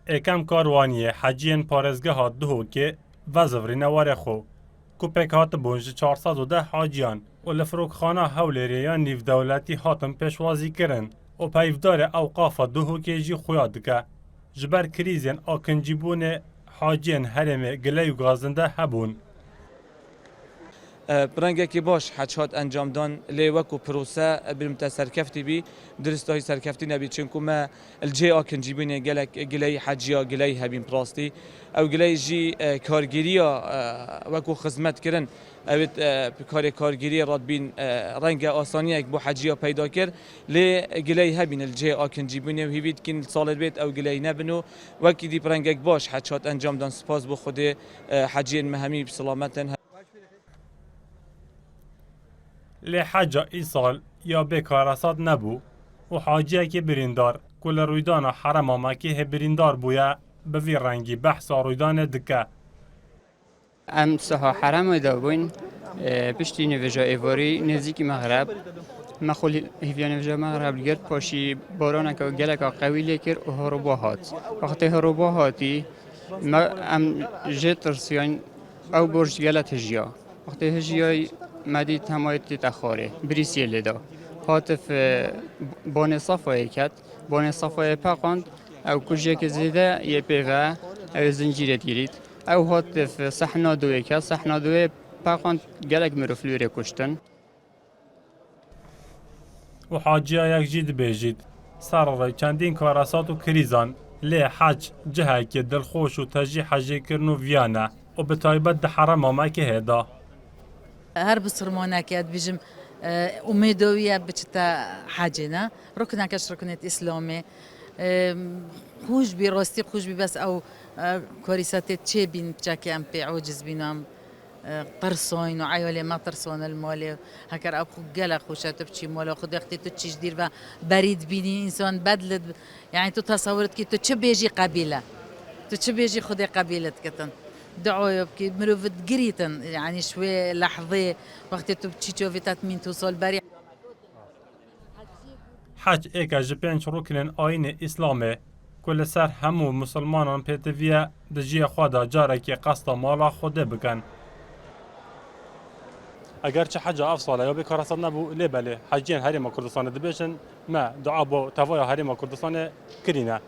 اکم کاروانی حجین پارزگاه دهو که وزوری نواره خو کوپک هات بونج 410 حاجیان و لفروک خانه هولیریان نیو دولتی هاتم پیشوازی کرن و پیفدار اوقاف دهو که جی خویاد که جبر کریزین آکنجی بونه حاجین هرم گلی و گازنده هبون. برنگکی باش حجات انجام دان لیوک و پروسه برمت سرکفتی بی درستای سرکفتی نبی چونکو ما الجی آکن جیبینه گلی حجیا گلی هبین پراستی او گلی جی کارگیریا وکو خدمت کردن اوت کارگیری راد بین رنگ آسانی یک بو حجیا پیدا کرد لی گلی هبین الجی آکن جیبینه و هیوید کن سال بیت او گلی نبنو وکی دی برنگک باش حجات انجام دان سپاس بو خود حجین مهمی بسلامتن. لحاجة إيصال يا بكارسات نبو وحاجة كي بريندار كل رويدان حرم ما كي بريندار بويا بفي رنگي بحث رويدان دكا ام سها حرم دابوین پشتی نوجا ایواری نزدیکی مغرب مخول هیویا نوجا مغرب لگرد پاشی باران که گلک قوی کرد و هروبا هات وقتی هروبا هاتی ما ام جت رسیان او برج گلت هجیا وقتی هجیای مدی تمایت تخاره بریسیه لدا هاتف بان صفای کت بان صفای پاقاند او کجی که زیده یه پیوه او زنجیرت گیرید او هاتف صحنا دوی که صحنا دوی پاقاند گلک مرفلوره کشتن وحاجة يك جيد بيجيد صار ري چندين كارسات و كريزان لي حج جهة كي دلخوش و تجي حجي كرنو فيانا وبتايبت ده حرم ما كي هيدا هر بسرمانه که بیشم امیدویه بچتا حجنا رکنه کش رکنت اسلامی خوش بی راستی خوش بی بس او کاریسات چه بین چکی ام پی عوجز بینم ترسون و عیالی ما ترسون المالی هکر اب خود گله خوشت بچی مالا خود وقتی تو چیش دیر و برید بینی انسان بدلت یعنی تو تصورت که تو چه بیجی قبیله تو چه بیجی خود قبیلت کتن دعوة بكي مروفت قريتن يعني شوي لحظة وقت تبتشي تشوفي تاتمين توصل بري حج ايكا جبين ركن آين إسلامي كل سر همو مسلمانان بيتفيا دجي خوادا جاركي قصدا مالا خوده بكن اگر چه حج افصاله یا بکارسات نبو لبله حجین هریم کردستان دبیشن ما دعا با توای هریم کردستان کرینه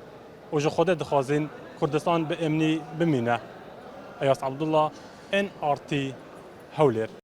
و جو خود دخوازین کردستان به امنی بمینه ایاس عبدالله NRT هولر